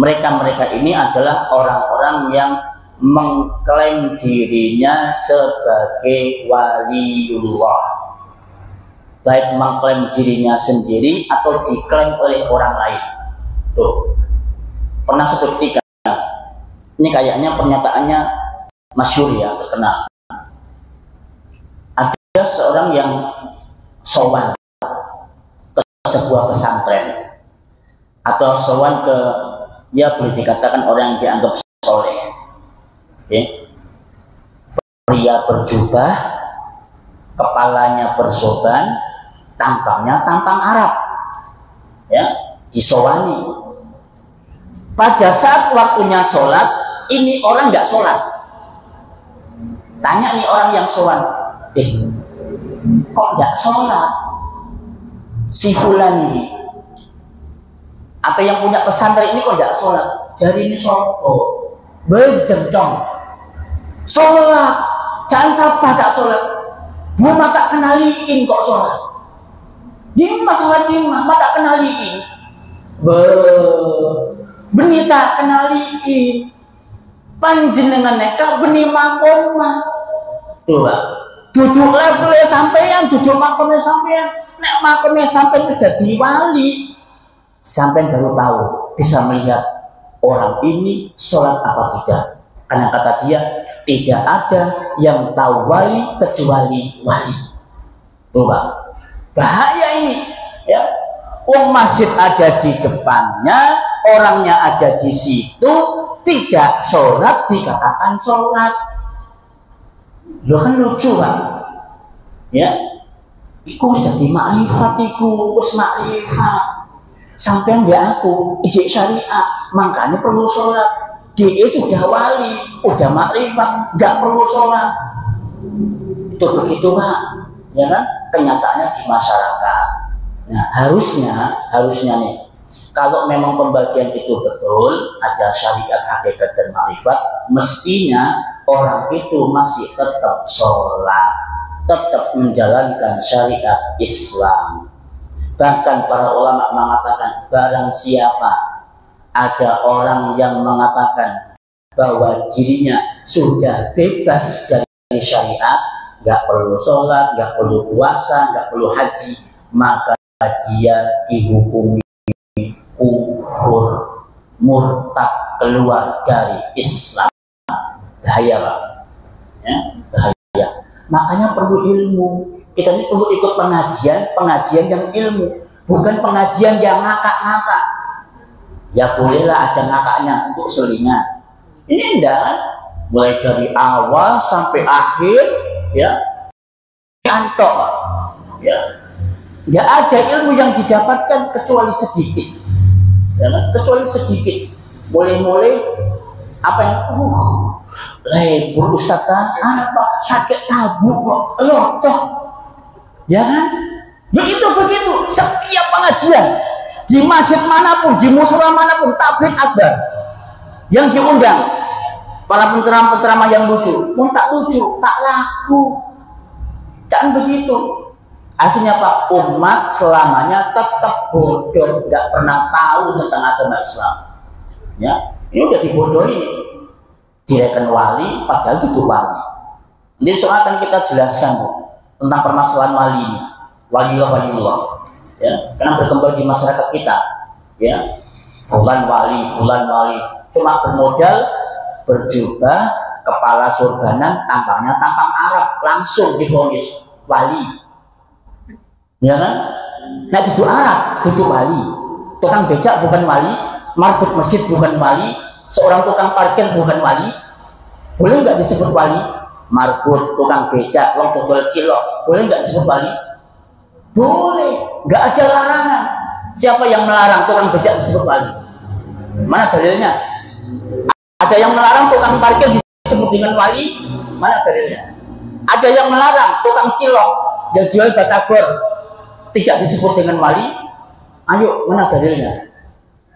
mereka ini adalah orang-orang yang mengklaim dirinya sebagai waliullah, baik mengklaim dirinya sendiri atau diklaim oleh orang lain. Tuh, pernah suatu ketika, ini kayaknya pernyataannya masyhur ya, terkenal. Ada seorang yang sowan ke sebuah pesantren atau sowan ke, ya boleh dikatakan orang yang dianggap soleh. Pria berjubah, kepalanya bersorban, tampangnya tampang Arab, ya, disowani. Pada saat waktunya sholat, ini orang nggak sholat. Tanya nih orang yang sowan, kok nggak sholat si fulan ini, atau yang punya pesantren ini kok nggak sholat? Jari ini sopo berjengcong sholat, jangan sabar tak sholat. Bu mata kenaliin kok sholat. Dimas sholat dimas, mata kenaliin. Beni tak kenaliin. Panjenengan neka beni makoma. Tuh Pak. Duduk level sampean, duduk makomnya sampean. Nek makomnya sampean jadi wali. Sampean baru tahu, bisa melihat orang ini sholat apa tidak. Karena kata dia, tidak ada yang tahu wali kecuali wali. Tuh Pak, bahaya ini. Ya, masjid ada di depannya, orangnya ada di situ, tidak sholat dikatakan sholat. Lo kan lucu Pak. Ya, iku jadi makrifat, iku wis makrifat. Sampai dia aku ijek syariat, makanya perlu sholat. Dia sudah wali, udah makrifat, nggak perlu sholat. Itu begitu Pak, ya kan? Kenyataannya di masyarakat. Nah harusnya nih, kalau memang pembagian itu betul, ada syariat, hakikat dan makrifat, mestinya orang itu masih tetap sholat, tetap menjalankan syariat Islam. Bahkan para ulama mengatakan, barang siapa ada orang yang mengatakan bahwa dirinya sudah bebas dari syariat, nggak perlu sholat, nggak perlu puasa, nggak perlu haji, maka dia dihukumi kufur, murtad, keluar dari Islam. Bahaya Pak, ya, bahaya. Makanya perlu ilmu. Kita ini perlu ikut pengajian yang ilmu, bukan pengajian yang ngakak-ngakak. Ya bolehlah ada ngakaknya untuk selingan. Ini enggak kan? Mulai dari awal sampai akhir, ya, antok, ya. Enggak ada ilmu yang didapatkan kecuali sedikit, ya, kecuali sedikit. Boleh apa yang Bu Ustazah, apa sakit tabu kok, lotoh. Ya kan? Begitu setiap pengajian di masjid manapun, di musala manapun, tabligh akbar yang diundang, para penceramah yang lucu, pun tak lucu, tak laku. Jangan begitu. Akhirnya Pak, umat selamanya tetap bodoh, nggak pernah tahu tentang agama Islam. Ya, ini udah dibodohi. Direkan wali, padahal itu wali. Ini soal akan kita jelaskan Bu, tentang permasalahan wali ini, waliullah, ya, karena berkembang di masyarakat kita, ya, fulan wali, cuma bermodal berjubah, kepala surganan, tampangnya tampang Arab, langsung divonis wali, ya kan? Nah duduk Arab, duduk wali, tukang becak bukan wali, marbot masjid bukan wali, seorang tukang parkir bukan wali, boleh nggak disebut wali? Marbot, tukang becak, wong dodol cilok, boleh nggak disebut wali? Boleh, nggak ada larangan. Siapa yang melarang tukang becak disebut wali? Mana dalilnya? Ada yang melarang tukang parkir disebut dengan wali? Mana dalilnya? Ada yang melarang tukang cilok yang jual batagor tidak disebut dengan wali? Ayo, mana dalilnya?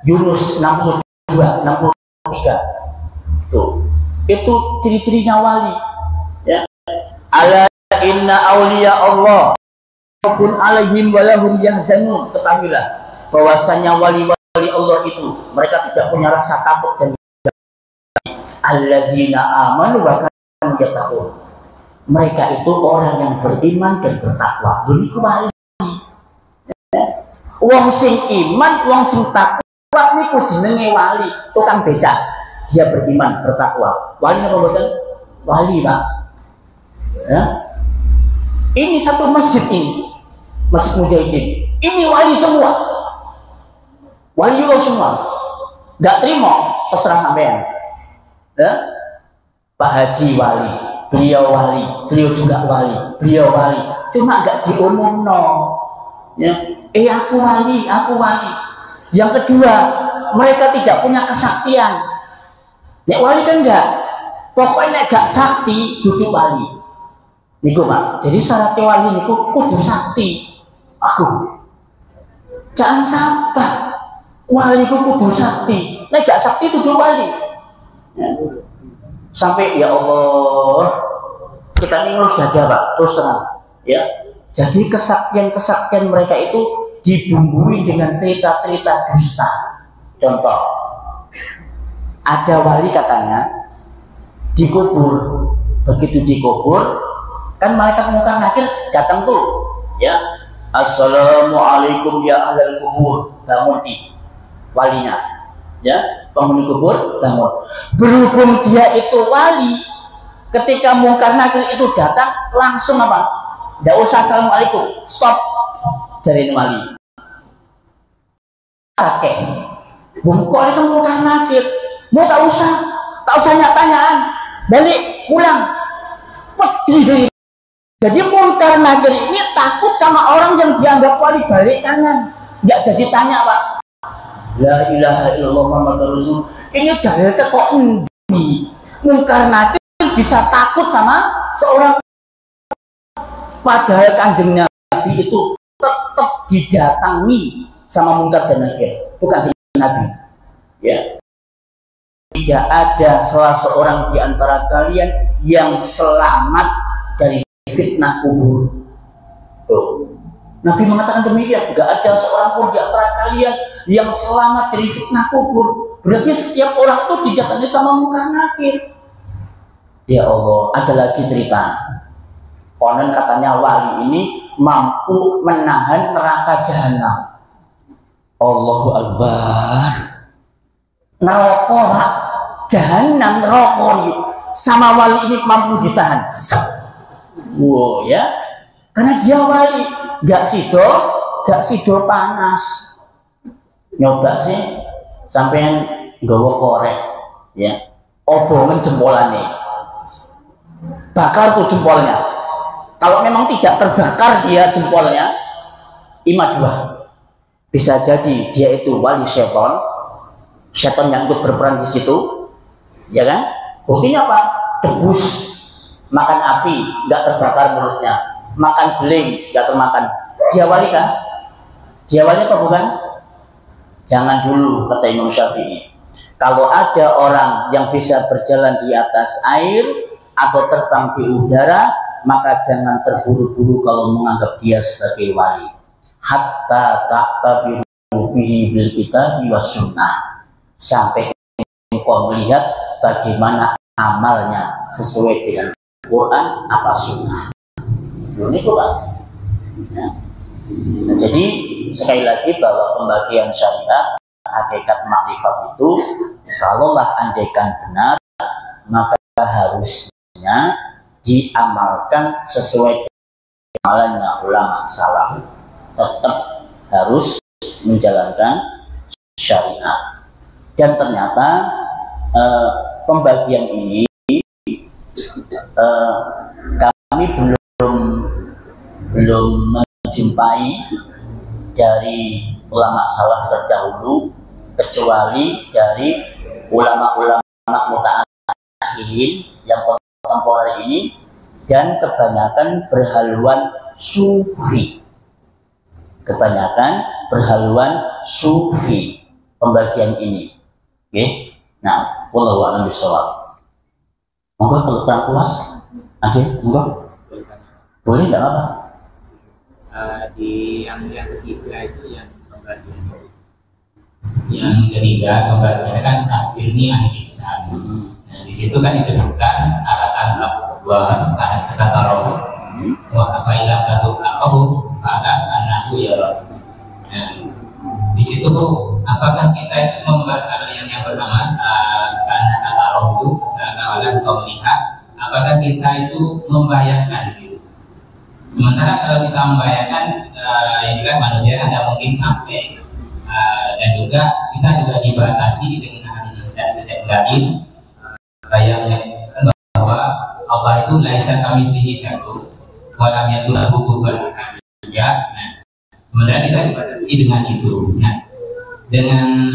Yunus 62, 63. Tuh, itu ciri-cirinya wali. Ya. Ala inna awliya Allah khawfun alaihim walahum yahzanun. Ketahuilah bahwasanya wali-wali Allah itu mereka tidak punya rasa takut dan alladzina amanu wa kanu yattaqun. Mereka itu orang yang beriman dan bertakwa. Dulu wali. Wong sing iman, wong sing takwa niku jenenge wali. Tukang becak dia beriman, bertakwa. Wali apa mboten? Wali, Pak. Ya. Ini satu masjid ini, Masjid Mujahidin. Ini wali semua, waliullah semua. Gak terima, terserah sampean. Ya. Pak Haji wali, beliau juga wali, beliau wali. Cuma gak diumumno. Ya. Aku wali. Yang kedua, mereka tidak punya kesaktian. Nek wali kan enggak. Pokoknya gak sakti duduk wali. Niku Pak, jadi syarat wali niku kudu sakti. Aku jangan sampai wali ku kudu sakti. Nek gak sakti duduk wali. Ya. Sampai ya Allah, kita ini harus jaga Pak, terus terang. Ya, jadi kesaktian mereka itu dibumbui dengan cerita-cerita dusta. Contoh, ada wali katanya dikubur, begitu dikubur kan malaikat munkar nakir datang tuh, ya, assalamualaikum ya ahlal kubur, bangun di walinya, ya, penghuni kubur bangun. Berhubung dia itu wali, ketika munkar nakir itu datang langsung apa? Tidak usah assalamualaikum, stop, jadi wali. Oke, bungkol itu munkar nakir, mau tak usah tanyaan, balik pulang, pedih. Jadi munkar nakir ini takut sama orang yang dianggap wali, balik kanan, nggak jadi tanya pak. La ilaha illallah Muhammadur Rasul. Ini dalil kok endi? Munkar nakir bisa takut sama seorang, padahal kanjeng Nabi itu tetap didatangi sama munkar dan nakir, bukan Nabi. Ya. Tidak ada salah seorang di antara kalian yang selamat dari fitnah kubur. Tuh. Nabi mengatakan demikian, tidak ada seorang pun di antara kalian yang selamat dari fitnah kubur. Berarti setiap orang itu didatangi sama munkar nakir. Ya Allah, ada lagi cerita. Konon katanya wali ini mampu menahan neraka jahanam. Allahu Akbar. Neraka, Pak. Jahanam, neraka sama wali ini mampu ditahan. Wow, ya, karena dia wali, gak sido panas. Nyoba sih, sampean nggawa korek, ya, obongan jempolane, bakar tuh jempolnya. Kalau memang tidak terbakar dia jempolnya, ima dua, bisa jadi dia itu wali setan yang ikut berperan di situ, ya kan? Buktinya apa? Debus. Makan api, nggak terbakar mulutnya. Makan beling, nggak termakan. Dia wali kan? Dia wali apa bukan? Jangan dulu, kata Imam Syafi'i. Kalau ada orang yang bisa berjalan di atas air atau terbang di udara, maka jangan terburu-buru kalau menganggap dia sebagai wali. Hatta ta'tabiru bihi bil kitabi was sunnah. Sampai engkau melihat bagaimana amalnya sesuai dengan Quran apa sunnah. Ini Quran. Ya. Nah, jadi sekali lagi bahwa pembagian syariat hakikat makrifat itu kalaulah andaikan benar maka harusnya diamalkan sesuai dengan amalannya ulama salaf. Tetap harus menjalankan syariat. Dan ternyata pembagian ini kami belum menjumpai dari ulama salaf terdahulu kecuali dari ulama-ulama mutaakhirin yang kontemporer ini, dan kebanyakan berhaluan sufi. Kebanyakan berhaluan sufi pembagian ini. Oke. Nah, wallahu a'lam bishawab. Monggo kalau kurang puas, ada monggo. Boleh enggak apa-apa. Di yang ketiga itu yang pembagian itu. Yang ketiga pembagiannya kan akhirnya ahli ihsan. Nah, di situ kan disebutkan aratan dua kata tarawih. Wa apa ilah katu aku pada anakku ya Rob. Nah, di situ apakah kita itu membaca yang pertama karena kata roh itu seakan-akan kau melihat, apakah kita itu membayangkan gitu. Sementara kalau kita membayangkan yang jelas manusia ada mungkin sampai dan juga kita juga dibatasi dengan dan tidak lain bayangkan bahwa Allah itu laisa kamitslihi syai'un wa lam yakul lahu kufuwan ahad. Ya, nah, sebenarnya kita dibatasi dengan itu. Nah, dengan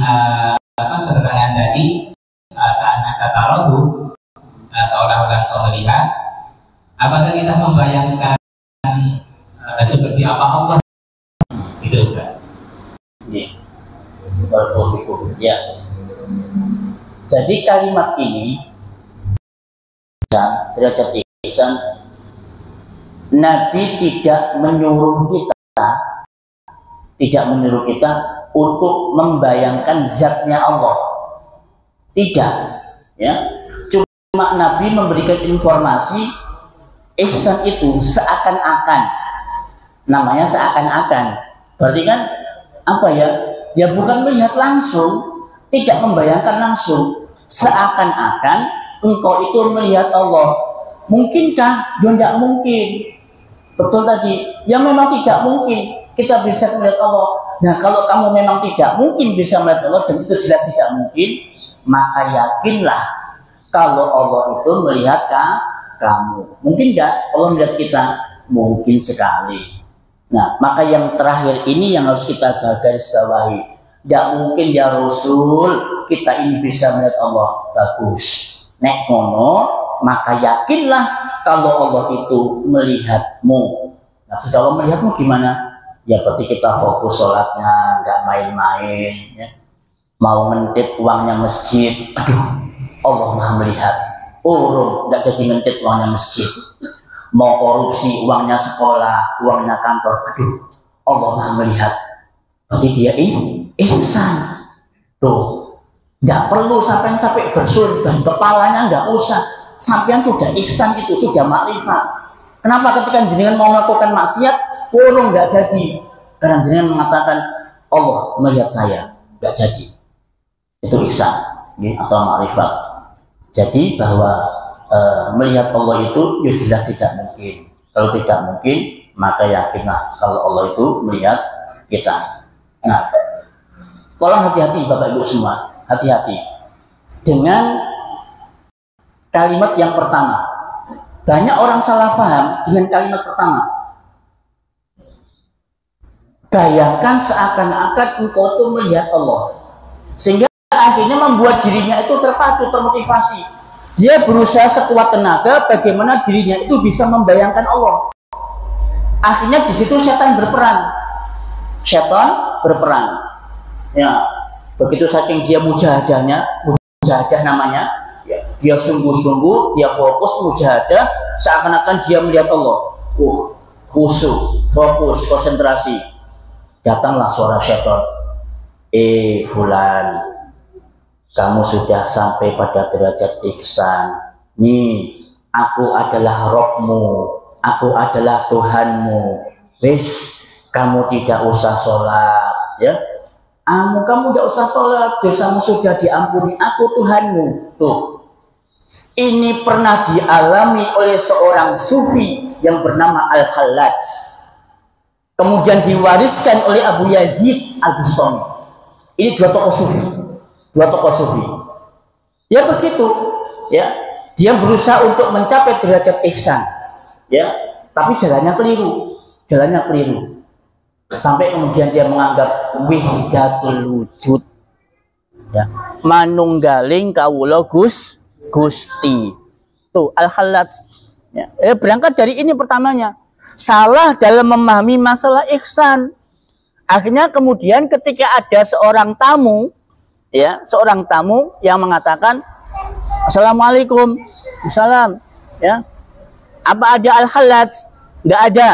keterangan tadi kata rohu seolah-olah kau melihat, apakah kita membayangkan seperti apa Allah itu Ustaz? Ya. Jadi kalimat ini derajat ihsan Nabi tidak menyuruh kita untuk membayangkan zatnya Allah. Tidak, ya. Cuma Nabi memberikan informasi ihsan itu seakan-akan. Namanya seakan-akan. Berarti kan apa ya? Ya bukan melihat langsung, tidak membayangkan langsung. Seakan-akan engkau itu melihat Allah. Mungkinkah? Ya tidak mungkin. Betul tadi. Ya memang tidak mungkin kita bisa melihat Allah. Nah, kalau kamu memang tidak mungkin bisa melihat Allah dan itu jelas tidak mungkin, maka yakinlah kalau Allah itu melihat kamu. Mungkin enggak Allah melihat kita? Mungkin sekali. Nah, maka yang terakhir ini yang harus kita garis bawahi. Tidak mungkin ya Rasul kita ini bisa melihat Allah. Bagus. Nek ngono, maka yakinlah kalau Allah itu melihatmu. Nah, sudah Allah melihatmu gimana? Ya berarti kita fokus sholatnya, nggak main-main. Ya. Mau ngentit uangnya masjid, aduh, Allah Maha melihat. Urung, nggak jadi ngentit uangnya masjid. Mau korupsi uangnya sekolah, uangnya kantor, aduh, Allah Maha melihat. Berarti dia ihsan. Tuh, nggak perlu sampai bersurban kepalanya, nggak usah. Sampean sudah ihsan itu, sudah makrifat. Kenapa ketika jenengan mau melakukan maksiat, urung nggak jadi? Karena jenengan mengatakan Allah melihat saya, nggak jadi. Itu ihsan, atau makrifat. Jadi bahwa melihat Allah itu ya jelas tidak mungkin. Kalau tidak mungkin, maka yakinlah kalau Allah itu melihat kita. Nah, tolong hati-hati Bapak Ibu semua, hati-hati dengan kalimat yang pertama. Banyak orang salah paham dengan kalimat pertama. Bayangkan seakan-akan engkau tuh melihat Allah, sehingga akhirnya membuat dirinya itu terpacu, termotivasi. Dia berusaha sekuat tenaga bagaimana dirinya itu bisa membayangkan Allah. Akhirnya di situ setan berperan. Ya, begitu saking dia mujahadah namanya. Ya, dia sungguh-sungguh, dia fokus mujahadah, seakan-akan dia melihat Allah. Khusyuk, fokus, konsentrasi. Datanglah suara syaitan. Fulan, kamu sudah sampai pada derajat ihsan. Nih, aku adalah Rabbmu, aku adalah Tuhanmu. Wis, kamu tidak usah sholat, ya. Kamu tidak usah sholat, dosamu sudah diampuni, aku Tuhanmu. Tuh, ini pernah dialami oleh seorang sufi yang bernama Al-Hallaj. Kemudian diwariskan oleh Abu Yazid Al-Bustami. Ini dua tokoh sufi. Ya begitu, ya. Dia berusaha untuk mencapai derajat ihsan, ya. Tapi jalannya keliru. Sampai kemudian dia menganggap wihdatul wujud, ya. Manunggaling kawula Gusti. Tuh Al-Hallaj. Ya. Berangkat dari ini pertamanya. Salah dalam memahami masalah ihsan. Akhirnya kemudian ketika ada seorang tamu yang mengatakan Assalamualaikum, salam, ya. Apa ada Al-Hallaj? Nggak ada.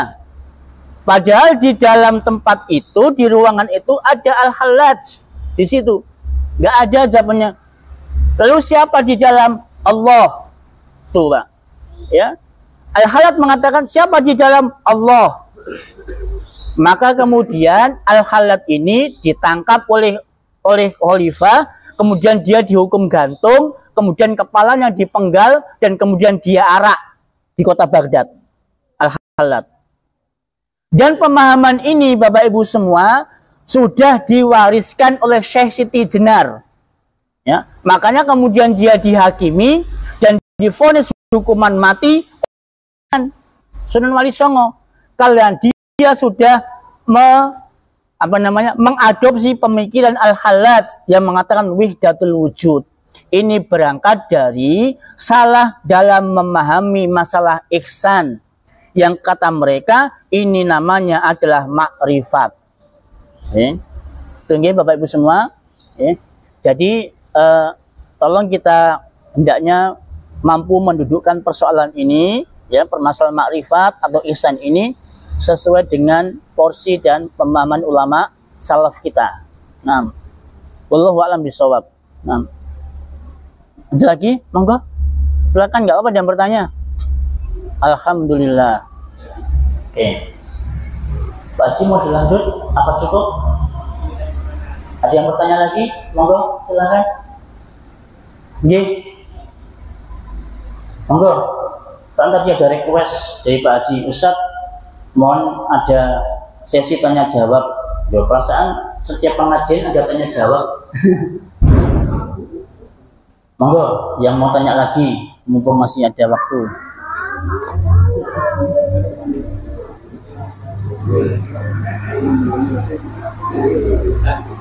Padahal di dalam tempat itu, di ruangan itu ada Al-Hallaj di situ. Nggak ada jawabannya. Lalu siapa di dalam? Allah. Tuh, Pak. Ya. Al-Hallaj mengatakan siapa di dalam? Allah. Maka kemudian Al-Hallaj ini ditangkap oleh khalifah, kemudian dia dihukum gantung, kemudian kepalanya dipenggal dan kemudian dia arak di kota Baghdad. Al-Hallaj. Dan pemahaman ini Bapak Ibu semua sudah diwariskan oleh Syekh Siti Jenar. Ya, makanya kemudian dia dihakimi dan divonis hukuman mati Sunan Wali Songo. Kalian dia sudah mengadopsi pemikiran Al-Hallaj yang mengatakan wihdatul wujud. Ini berangkat dari salah dalam memahami masalah ihsan, yang kata mereka ini namanya adalah makrifat. Tunggu Bapak Ibu semua. Jadi tolong kita hendaknya mampu mendudukkan persoalan ini ya permasalahan makrifat atau ihsan ini sesuai dengan porsi dan pemahaman ulama salaf kita. Nah, wallahu a'lam bishawab. Nah, ada lagi? Monggo, silakan, nggak apa-apa yang bertanya. Alhamdulillah. Oke, Pak Haji mau dilanjut apa cukup? Ada yang bertanya lagi? Monggo, silakan. Nggih. Monggo. Kan tadi ada request dari Pak Haji, Ustadz, mohon ada sesi tanya jawab. Ya, perasaan setiap pengajian ada tanya jawab. Monggo, yang mau tanya lagi, mumpung masih ada waktu.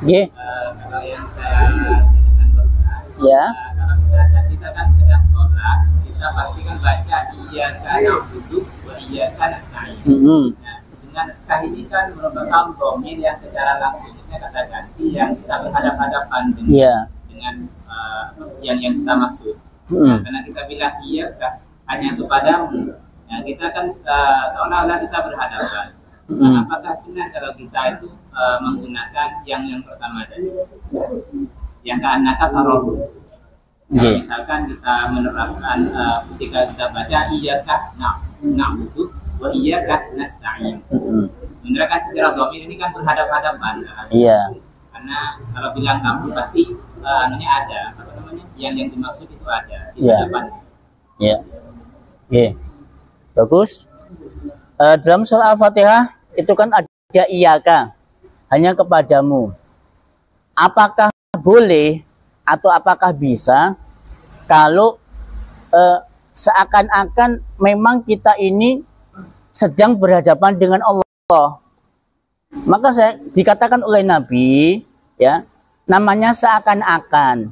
Yeah. Kalau yang saya katakan barusan, ya. Kalau misalnya kita kan sedang sholat, kita pasti kan baca iyyaka na'budu wa iyyaka nasta'in. Nah, dengan kah ini kan merupakan dhamir yang secara langsungnya kata ganti yang kita berhadapan-hadapan dengan yang kita maksud. Nah, karena kita bilang iyyaka hanya kepadamu, nah kita kan seolah-olah kita berhadapan. Nah, apakah benar kalau kita itu menggunakan yang pertama tadi, yang ka'annaka tarahu? Misalkan kita menerapkan ketika kita baca iyyaka na'budu wa iyyaka nasta'in, menerapkan secara dhamir ini kan berhadap-hadapan. Iya. Karena kalau bilang kamu pasti ada apa namanya, yang dimaksud itu ada di hadapan. Iya. Oke. Bagus. Dalam surah Al-Fatihah itu kan ada iyyaka, hanya kepadamu. Apakah boleh atau apakah bisa kalau seakan-akan memang kita ini sedang berhadapan dengan Allah? Maka saya dikatakan oleh Nabi, ya, namanya seakan-akan.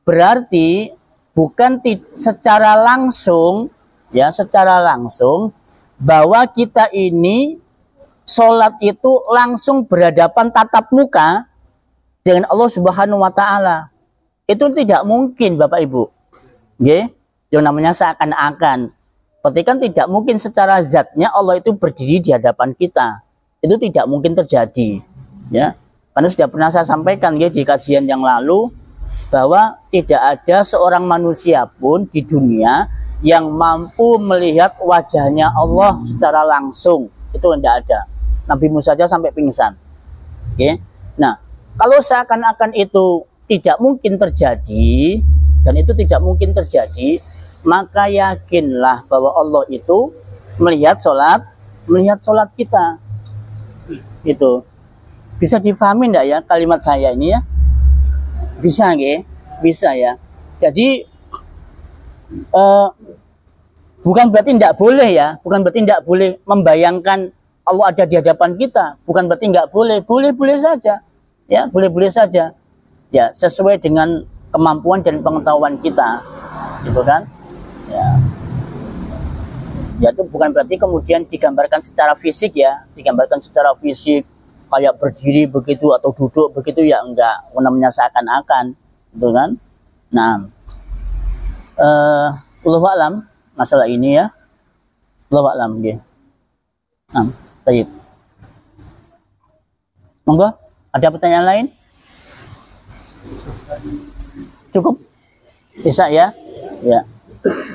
Berarti bukan secara langsung, ya, secara langsung bahwa kita ini sholat itu langsung berhadapan tatap muka dengan Allah Subhanahu wa Ta'ala. Itu tidak mungkin, Bapak Ibu. Oke, yang namanya seakan-akan. Berarti kan tidak mungkin secara zatnya Allah itu berdiri di hadapan kita. Itu tidak mungkin terjadi. Ya, karena sudah pernah saya sampaikan ya di kajian yang lalu bahwa tidak ada seorang manusia pun di dunia yang mampu melihat wajahnya Allah secara langsung. Itu tidak ada. Nabi Musa saja sampai pingsan. Oke. Nah, kalau seakan-akan itu tidak mungkin terjadi, dan itu tidak mungkin terjadi, maka yakinlah bahwa Allah itu melihat sholat kita. Itu bisa difahami enggak ya kalimat saya ini ya? Bisa nggih? Bisa ya. Jadi bukan berarti tidak boleh ya, bukan berarti tidak boleh membayangkan Allah ada di hadapan kita, bukan berarti nggak boleh, boleh-boleh saja, ya, boleh-boleh saja, ya, sesuai dengan kemampuan dan pengetahuan kita, gitu kan, ya itu bukan berarti kemudian digambarkan secara fisik ya, digambarkan secara fisik kayak berdiri begitu atau duduk begitu ya, enggak, namanya seakan-akan, gitu kan. Nah, Allahu a'lam masalah ini ya, Allahu a'lam gitu. Nah, baik. Monggo, ada pertanyaan lain? Cukup? Bisa ya? Ya.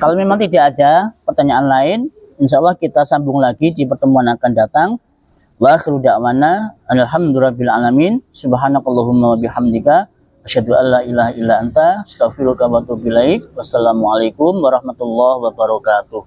Kalau memang tidak ada pertanyaan lain, insya Allah kita sambung lagi di pertemuan akan datang. Wa akhiru da'wana alhamdulillahirabbil alamin. Subhanakallahumma wa bihamdika asyhadu an la ilaha illa anta astaghfiruka wa atubu ilaik. Wassalamualaikum warahmatullahi wabarakatuh.